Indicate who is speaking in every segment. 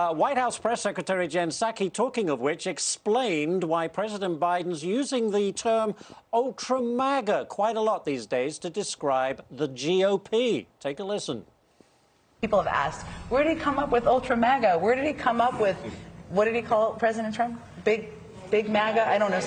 Speaker 1: White House Press Secretary Jen Psaki, talking of which, explained why President Biden's using the term ultra-MAGA quite a lot these days to describe the GOP. Take a listen.
Speaker 2: People have asked, where did he come up with ultra-MAGA? Where did he come up with, what did he call President Trump? Big MAGA? I don't know.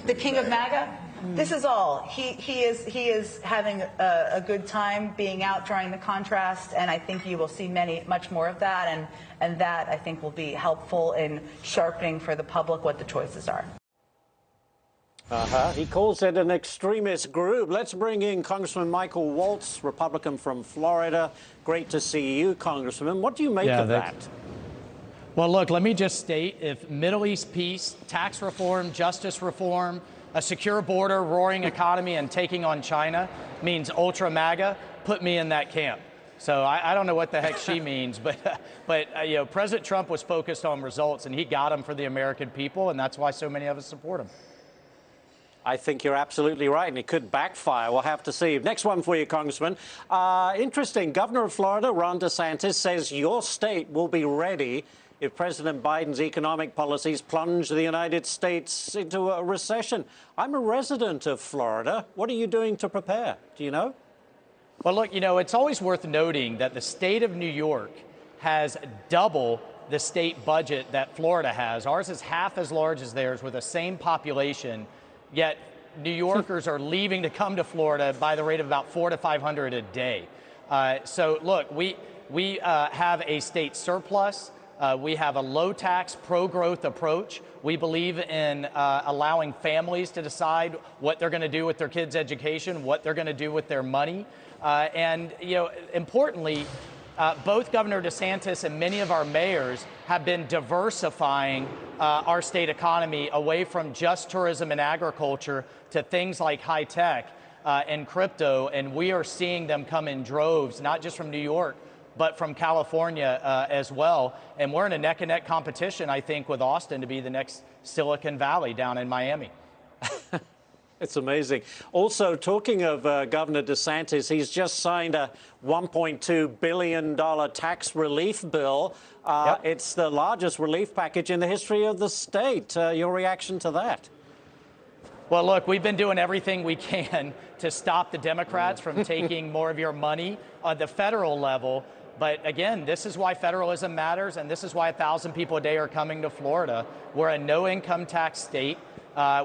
Speaker 2: The king of MAGA? This is all. He is having a good time being out, drawing the contrast, and I think you will see much more of that, and that I think will be helpful in sharpening for the public what the choices are.
Speaker 1: He calls it an extremist group. Let's bring in Congressman Michael Waltz, Republican from Florida. Great to see you, Congressman. What do you make of that?
Speaker 3: Well, look, let me just state, if Middle East peace, tax reform, justice reform, a secure border, roaring economy, and taking on China means ultra-MAGA, put me in that camp. So I don't know what the heck she means, but you know, President Trump was focused on results, and he got them for the American people, and that's why so many of us support him.
Speaker 1: I think you're absolutely right, and it could backfire. We'll have to see. Next one for you, Congressman. Interesting. Governor of Florida, Ron DeSantis, says your state will be ready if President Biden's economic policies plunge the United States into a recession. I'm a resident of Florida. What are you doing to prepare? Do you know?
Speaker 3: Well, look, you know, it's always worth noting that the state of New York has double the state budget that Florida has. Ours is half as large as theirs with the same population, yet New Yorkers are leaving to come to Florida by the rate of about 400 to 500 a day. So, look, we have a state surplus. We have a low-tax, pro-growth approach. We believe in allowing families to decide what they're going to do with their kids' education, what they're going to do with their money. And, you know, importantly, both Governor DeSantis and many of our mayors have been diversifying our state economy away from just tourism and agriculture to things like high tech and crypto. And we are seeing them come in droves, not just from New York, but from California as well. And we're in a neck-and-neck competition, I think, with Austin to be the next Silicon Valley down in Miami.
Speaker 1: It's amazing. Also, talking of Governor DeSantis, he's just signed a $1.2 billion tax relief bill. It's the largest relief package in the history of the state. Your reaction to that?
Speaker 3: Well, look, we've been doing everything we can to stop the Democrats from taking more of your money on the federal level. But again, this is why federalism matters, and this is why 1,000 people a day are coming to Florida. We're a no-income tax state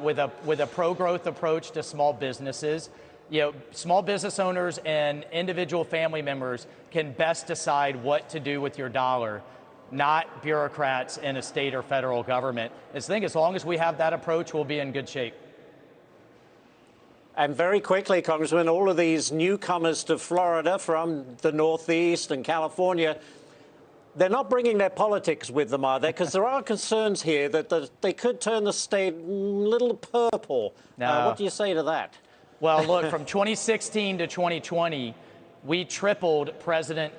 Speaker 3: with a pro-growth approach to small businesses. You know, small business owners and individual family members can best decide what to do with your dollar, not bureaucrats in a state or federal government. I think as long as we have that approach, we'll be in good shape.
Speaker 1: And very quickly, Congressman, all of these newcomers to Florida from the Northeast and California, they're not bringing their politics with them, are they? Because there are concerns here that they could turn the state a little purple.
Speaker 3: No.
Speaker 1: What do you say to that?
Speaker 3: Well, look, from 2016 to 2020, we tripled President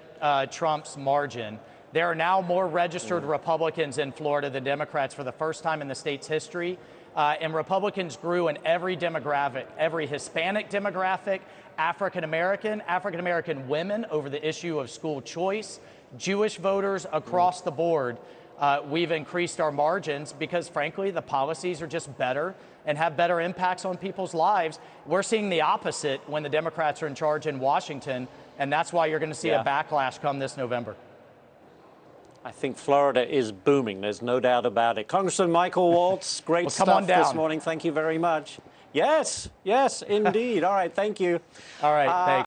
Speaker 3: Trump's margin. There are now more registered Republicans in Florida than Democrats for the first time in the state's history. And Republicans grew in every demographic, every Hispanic demographic, African-American women over the issue of school choice, Jewish voters across the board. We've increased our margins because, frankly, the policies are just better and have better impacts on people's lives. We're seeing the opposite when the Democrats are in charge in Washington, and that's why you're going to see a backlash come this November.
Speaker 1: I think Florida is booming. There's no doubt about it. Congressman Michael Waltz, great stuff this morning. Thank you very much. Yes, indeed. All right, thank you.
Speaker 3: All right, thanks.